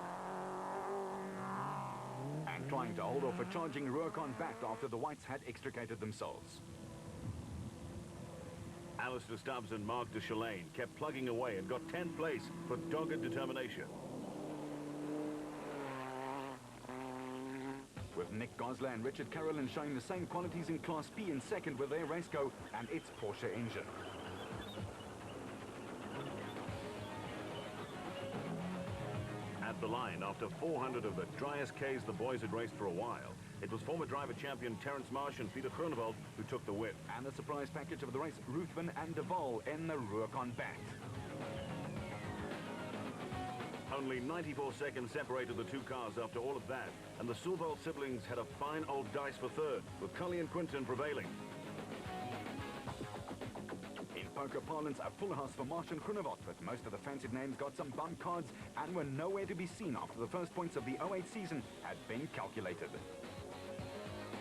And trying to hold off a charging Ruacon bat after the Whites had extricated themselves. Alistair Stubbs and Mark de Chalane kept plugging away and got 10th place for dogged determination. With Nick Gosler and Richard Carolyn showing the same qualities in Class B in second with their Raceco and its Porsche engine. At the line, after 400 of the driest Ks the boys had raced for a while, it was former driver champion Terence Marsh and Peter Groenewald who took the win. And the surprise package of the race, Ruthven and De Waal in the Ruacon bat. Only 94 seconds separated the two cars after all of that, and the Silval siblings had a fine old dice for third, with Cully and Quinton prevailing. In poker parlance, a full house for Marsh and Groenewald, but most of the fancied names got some bum cards and were nowhere to be seen after the first points of the 08 season had been calculated.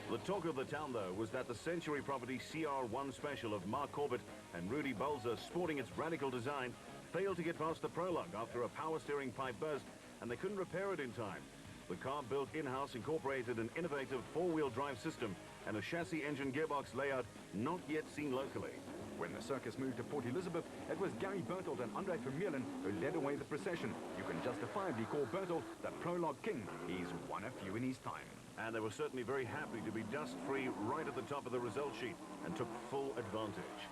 The talk of the town, though, was that the Century Property CR1 Special of Mark Corbett and Rudy Balzer, sporting its radical design, failed to get past the prologue after a power steering pipe burst, and they couldn't repair it in time. The car built in-house incorporated an innovative four-wheel drive system and a chassis engine gearbox layout not yet seen locally. When the circus moved to Port Elizabeth, it was Gary Berthold and Andre Vermeulen who led away the procession. You can justifiably call Berthold the prologue king. He's won a few in his time. And they were certainly very happy to be dust-free right at the top of the result sheet and took full advantage.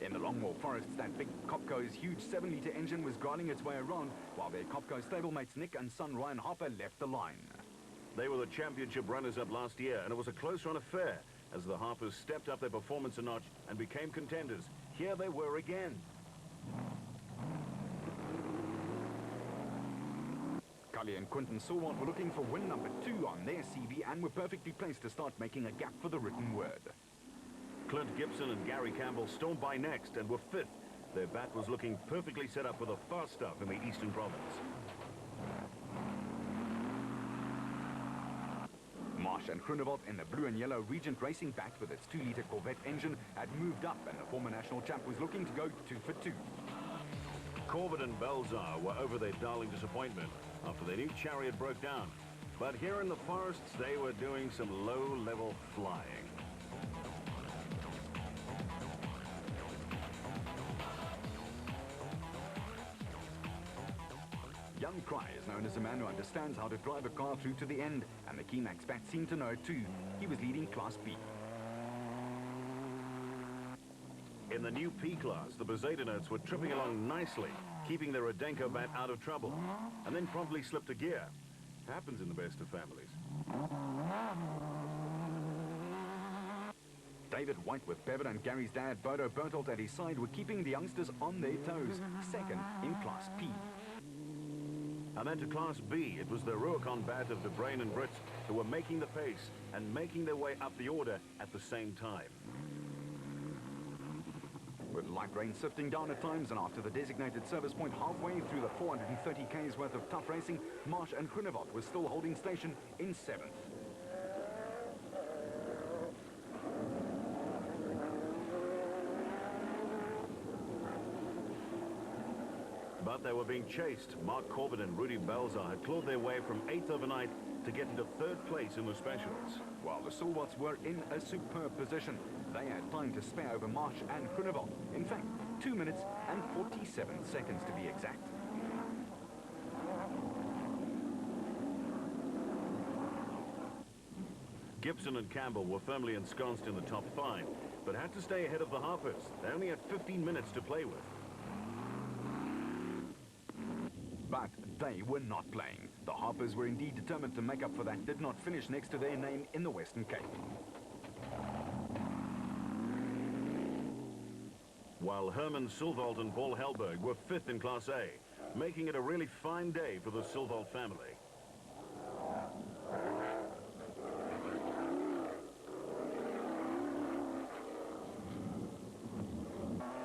In the Longmore Forests, that big Copco's huge 7-litre engine was grinding its way around, while their Copco stablemates Nick and son Ryan Harper left the line. They were the championship runners-up last year, and it was a close-run affair as the Harpers stepped up their performance a notch and became contenders. Here they were again. Cully and Quinton Silwart were looking for win number 2 on their CV and were perfectly placed to start making a gap for the written word. Clint Gibson and Gary Campbell stormed by next and were 5th. Their bat was looking perfectly set up for the fast stuff in the Eastern Province. Marsh and Groenewald in the blue and yellow Regent Racing bat with its 2-litre Corvette engine had moved up, and the former national champ was looking to go 2 for 2. Corbett and Belzar were over their darling disappointment after their new chariot broke down. But here in the forests, they were doing some low-level flying. Young Cry is known as a man who understands how to drive a car through to the end, and the Keymax bat seemed to know it too. He was leading Class B. In the new P class, the Bezetenotes were tripping along nicely, keeping their Rodenko bat out of trouble, and then promptly slipped a gear. Happens in the best of families. David White with Bevan and Gary's dad, Bodo Bertolt, at his side were keeping the youngsters on their toes, second in Class P. And then to Class B, it was the Rubicon bat of De Bruyn and Brits who were making the pace and making their way up the order at the same time. With light rain sifting down at times, and after the designated service point halfway through the 430 k's worth of tough racing, Marsh and Groenewald were still holding station in 7th. But they were being chased. Mark Corbett and Rudy Belzar had clawed their way from 8th overnight to get into 3rd place in the specials. While the Silwats were in a superb position, they had time to spare over Marsh and Groenewald. In fact, 2 minutes and 47 seconds to be exact. Gibson and Campbell were firmly ensconced in the top 5, but had to stay ahead of the Harpers. They only had 15 minutes to play with. But they were not playing. The Harpers were indeed determined to make up for that, did not finish next to their name in the Western Cape. While Herman Silvold and Paul Helberg were 5th in Class A, making it a really fine day for the Silvold family.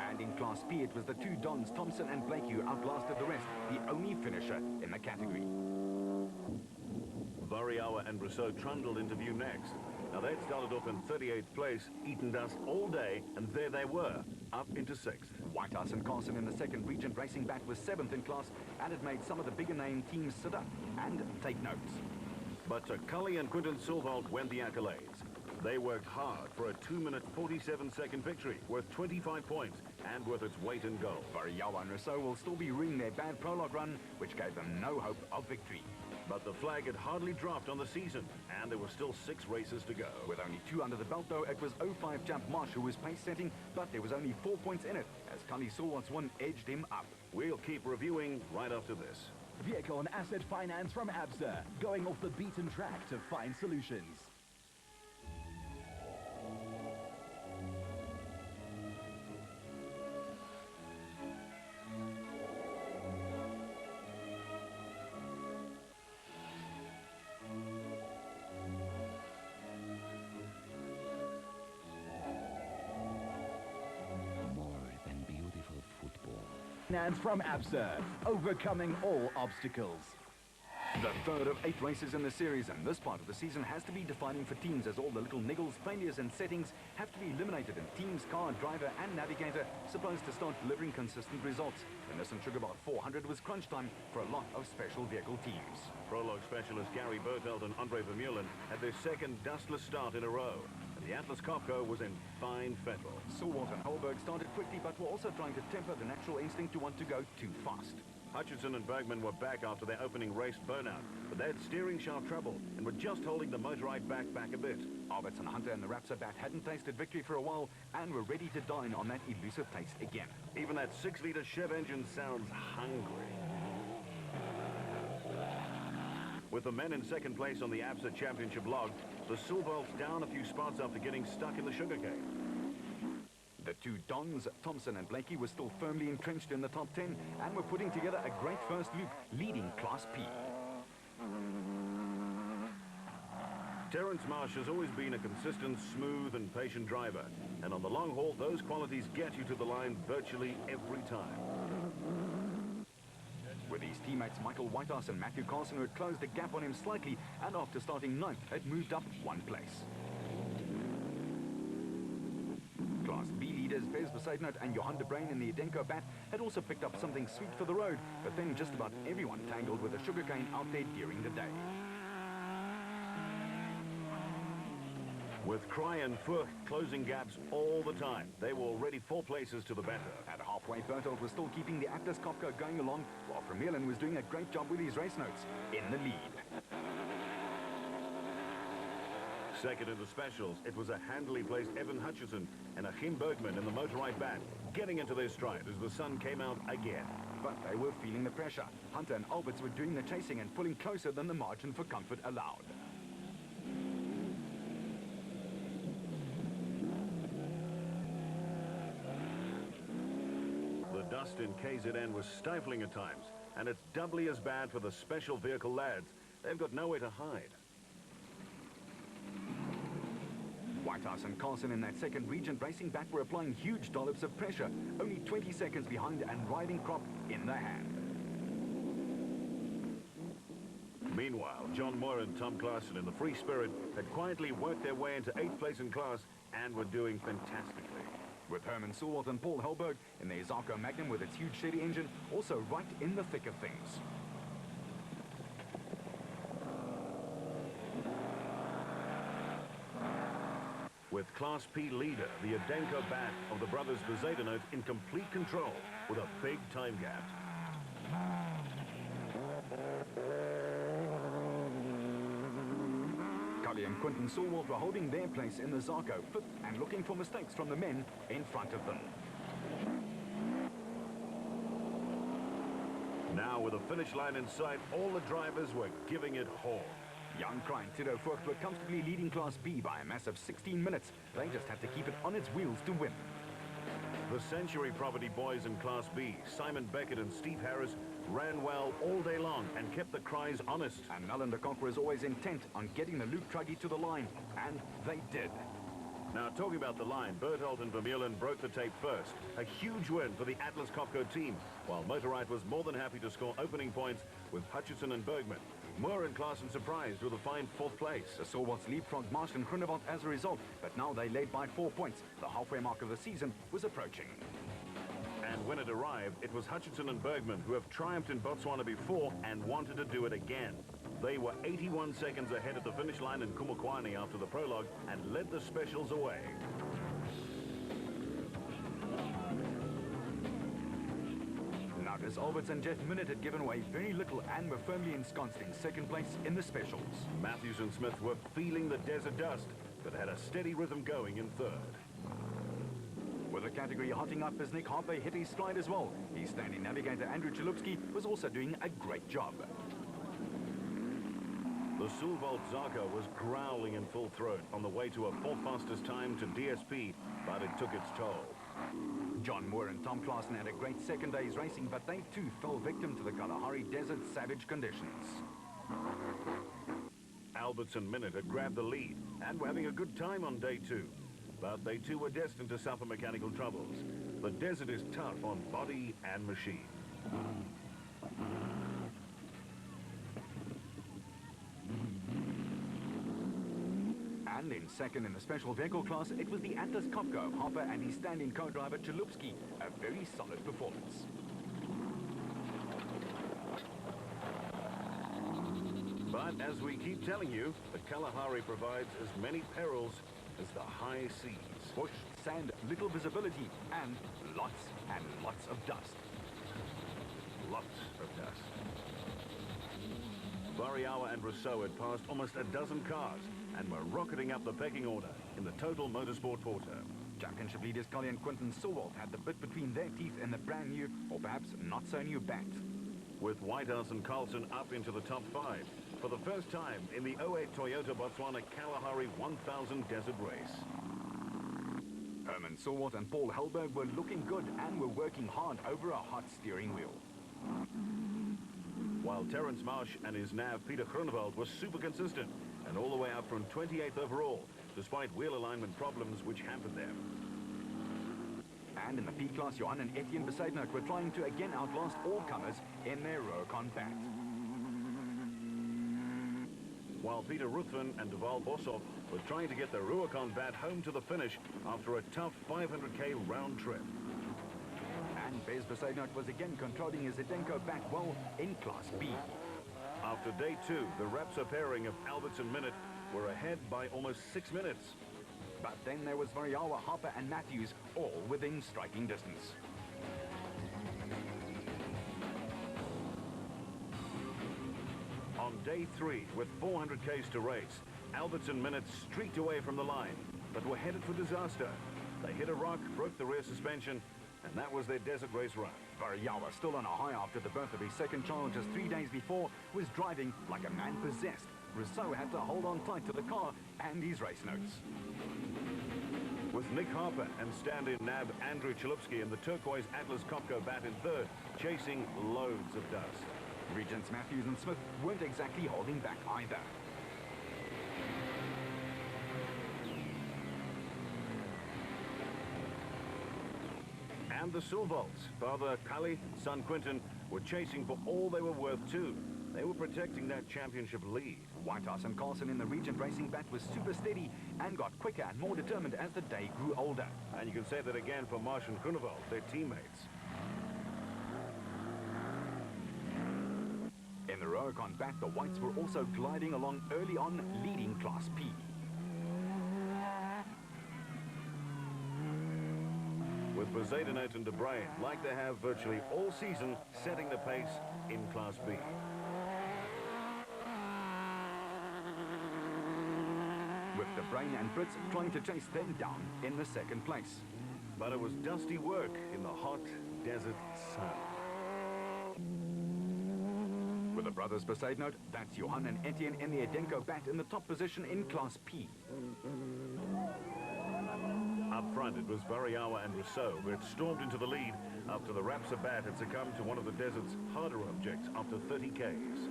And in Class P, it was the two Dons, Thompson and Blake, who outlasted the rest, the only finisher in the category. Variawa and Rousseau trundled into view next. Now they'd started off in 38th place, eaten dust all day, and there they were, up into 6th. Whitehouse and Carson in the second. Regent Racing Bat was 7th in class, and it made some of the bigger name teams sit up and take notes. But to Cully and Quinton Silvold went the accolades. They worked hard for a 2-minute 47-second victory worth 25 points and worth its weight in gold. Variawa and Rousseau will still be ringing their bad prologue run, which gave them no hope of victory. But the flag had hardly dropped on the season, and there were still 6 races to go. With only 2 under the belt, though, it was 05 Jump Marsh who was pace setting, but there was only 4 points in it, as Cully Silwats one edged him up. We'll keep reviewing right after this. Vehicle and asset finance from ABSA, going off the beaten track to find solutions. Finance from ABSA, overcoming all obstacles. The third of 8 races in the series, and this part of the season has to be defining for teams, as all the little niggles, failures and settings have to be eliminated, and teams, car, driver and navigator supposed to start delivering consistent results. The Nissan Sugarbout 400 was crunch time for a lot of special vehicle teams. Prologue specialist Gary Bertelt and Andre Vermeulen had their second dustless start in a row. The Atlas Copco was in fine fettle. Silwart and Holberg started quickly, but were also trying to temper the natural instinct to want to go too fast. Hutchinson and Bergman were back after their opening race burnout, but they had steering sharp trouble and were just holding the motorite back a bit. Alberts and Hunter and the Rapsa Bat hadn't tasted victory for a while and were ready to dine on that elusive taste again. Even that 6-litre Chev engine sounds hungry. With the men in second place on the ABSA Championship log, the Silvolds down a few spots after getting stuck in the sugarcane. The two Dons, Thompson and Blakey, were still firmly entrenched in the top 10 and were putting together a great first loop, leading Class P. Terence Marsh has always been a consistent, smooth and patient driver, and on the long haul, those qualities get you to the line virtually every time. With his teammates Michael Whitehouse and Matthew Carson, who had closed the gap on him slightly, and after starting 9th, had moved up 1 place. Class B leaders Bez Besaidnout and Johan de Bruyn in the Edenko Bat had also picked up something sweet for the road, but then just about everyone tangled with the sugarcane out there during the day. With Cry and Furch closing gaps all the time, they were already 4 places to the better. At halfway, Bertolt was still keeping the Atlas Copco going along, while Vermeulen was doing a great job with his race notes in the lead. Second in the specials, it was a handily placed Evan Hutchison and Achim Bergman in the motorized bat, getting into their stride as the sun came out again. But they were feeling the pressure. Hunter and Alberts were doing the chasing and pulling closer than the margin for comfort allowed. The dust in KZN was stifling at times, and it's doubly as bad for the special vehicle lads. They've got nowhere to hide. Whitehouse and Carlson in that second region racing back were applying huge dollops of pressure, only 20 seconds behind and riding crop in the hand. Meanwhile, John Moore and Tom Klaassen in the Free Spirit had quietly worked their way into 8th place in class and were doing fantastically. With Herman Sewald and Paul Hellberg in their Zarko Magnum with its huge Shetty engine, also right in the thick of things. With Class P leader, the Adenko bat of the brothers Bezuidenhout in complete control with a big time gap. Cully and Quinton Sewald were holding their place in the Zarko, fifth and looking for mistakes from the men in front of them. Now with the finish line in sight, all the drivers were giving it all. Young Cry and Tito Vogt were comfortably leading Class B by a massive 16 minutes. They just had to keep it on its wheels to win. The Century Property boys in Class B, Simon Beckett and Steve Harris, ran well all day long and kept the Cries honest. And Nalin de Kock was always intent on getting the Luke Truggy to the line, and they did. Now, talking about the line, Berthold and Vermeulen broke the tape first. A huge win for the Atlas Copco team, while Motorride was more than happy to score opening points with Hutchison and Bergman. Moore and Klaassen surprised with a fine 4th place. The Sawwatts leapfrogged Marsh and Groenewald as a result, but now they led by 4 points. The halfway mark of the season was approaching. And when it arrived, it was Hutchison and Bergman who have triumphed in Botswana before and wanted to do it again. They were 81 seconds ahead at the finish line in Kumukwane after the prologue and led the specials away. Nagas Alberts and Jeff Minute had given away very little and were firmly ensconced in second place in the specials. Matthews and Smith were feeling the desert dust, but had a steady rhythm going in third. With the category hotting up as Nick Harper hit his stride as well. His standing navigator Andrew Chalupsky was also doing a great job. The Sulvold Zarko was growling in full throat on the way to a 4th fastest time to DSP, but it took its toll. John Moore and Tom Klaassen had a great second day's racing, but they too fell victim to the Kalahari Desert savage conditions. Alberts and Minute had grabbed the lead and were having a good time on day 2. But they too were destined to suffer mechanical troubles. The desert is tough on body and machine. And in second in the special vehicle class, it was the Atlas Copco of Harper and his stand-in co-driver Chalupsky. A very solid performance. But as we keep telling you, the Kalahari provides as many perils as the high seas. Bush, sand, little visibility, and lots of dust. Lots of dust. Variawa and Rousseau had passed almost a dozen cars and were rocketing up the pecking order in the total motorsport quarter. Championship leaders Cully and Quinton Sewald had the bit between their teeth in the brand new, or perhaps not so new, bat. With Whitehouse and Carlson up into the top 5 for the first time in the 08 Toyota Botswana Kalahari 1000 Desert Race. Herman Sewald and Paul Hellberg were looking good and were working hard over a hot steering wheel. While Terence Marsh and his nav Peter Groenewald were super consistent and all the way up from 28th overall, despite wheel alignment problems which hampered them. And in the P-Class, Johan and Etienne Bezuidenhout were trying to again outlast all comers in their Rurocon bat. While Peter Ruthven and Deval Boshoff were trying to get the Rurocon bat home to the finish after a tough 500k round trip. And Bez Bezuidenhout was again controlling his Adenko bat well in Class B. After day 2, the Rapsa pairing of Alberts and Minute were ahead by almost 6 minutes. But then there was Variawa, Harper and Matthews, all within striking distance. On day 3, with 400k's to race, Albertson minutes streaked away from the line, but were headed for disaster. They hit a rock, broke the rear suspension, and that was their desert race run. Variawa, still on a high after the birth of his second child just 3 days before, was driving like a man possessed. Rousseau had to hold on tight to the car and his race notes. With Nick Harper and stand-in nab Andrew Chalupsky in the turquoise Atlas Copco bat in third, chasing loads of dust. Regents Matthews and Smith weren't exactly holding back either. And the Silvolts, father Kali, son Quinton, were chasing for all they were worth too. They were protecting that championship lead. Whitehouse and Carlson in the Regent Racing bat was super steady and got quicker and more determined as the day grew older. And you can say that again for Marsh and Groenewald, their teammates. In the Roacon bat, the Whites were also gliding along early on, leading Class P. With Bezuidenhout and De Bruyn, like they have virtually all season, setting the pace in Class B. With De Bruyn and Brits trying to chase them down in the second place. But it was dusty work in the hot desert sun. With the brothers Bezuidenhout, that's Johan and Etienne in the Edenko bat in the top position in Class P. Up front, it was Variawa and Rousseau who had stormed into the lead after the Rapsa bat had succumbed to one of the desert's harder objects after 30 Ks.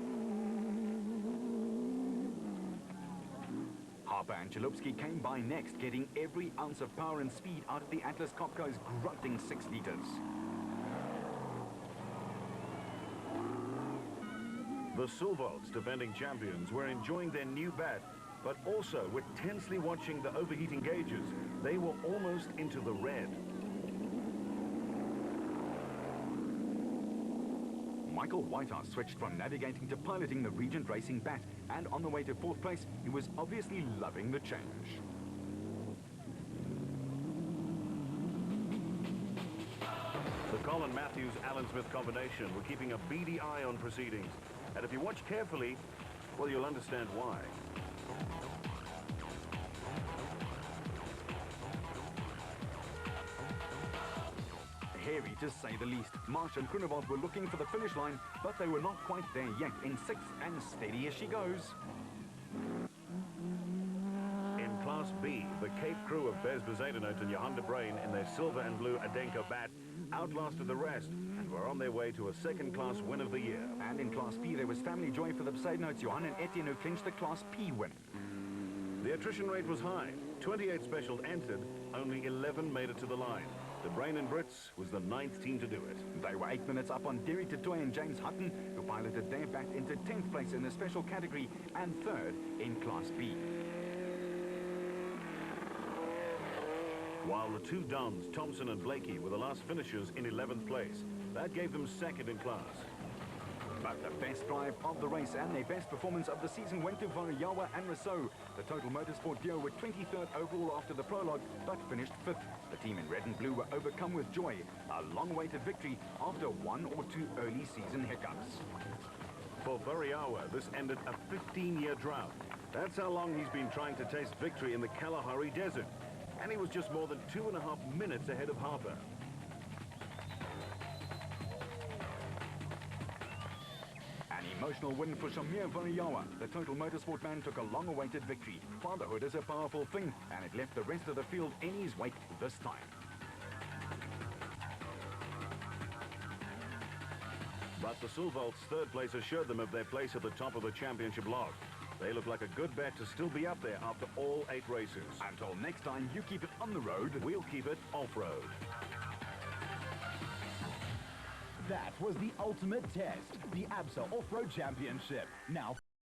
Harper and Chalupsky came by next, getting every ounce of power and speed out of the Atlas Copco's grunting 6 litres. The Silvolts, defending champions, were enjoying their new bat, but also were tensely watching the overheating gauges. They were almost into the red. Michael Whitehouse switched from navigating to piloting the Regent Racing bat, and on the way to 4th place, he was obviously loving the change. The Colin Matthews-Alan Smith combination were keeping a beady eye on proceedings. And if you watch carefully, well, you'll understand why. Hairy to say the least. Marsh and Groenewald were looking for the finish line, but they were not quite there yet. In 6th, and steady as she goes. In Class B, the Cape crew of Bez Bezuidenhout and Johan De Bruyn in their silver and blue Edenko bat outlasted the rest and were on their way to a second-class win of the year. And in Class B, there was family joy for the Bezuidenhouts, Johan and Etienne, who clinched the Class P win. The attrition rate was high. 28 specials entered, only 11 made it to the line. De Bruyn and Brits was the 9th team to do it. They were 8 minutes up on Derry Tatoy and James Hutton, who piloted their bat into 10th place in the special category and 3rd in Class B. While the two Dons, Thompson and Blakey, were the last finishers in 11th place. That gave them second in class. But the best drive of the race and their best performance of the season went to Variawa and Rousseau. The Total Motorsport duo were 23rd overall after the prologue, but finished 5th. The team in red and blue were overcome with joy. A long-awaited victory after 1 or 2 early season hiccups. For Variawa, this ended a 15-year drought. That's how long he's been trying to taste victory in the Kalahari Desert. And he was just more than 2.5 minutes ahead of Harper. An emotional win for Shamir Variawa. The Total Motorsport man took a long-awaited victory. Fatherhood is a powerful thing, and it left the rest of the field in his wake this time. But the Silvolts' 3rd place assured them of their place at the top of the championship log. They look like a good bet to still be up there after all 8 races. Until next time, you keep it on the road. We'll keep it off-road. That was the ultimate test, the ABSA Off-Road Championship. Now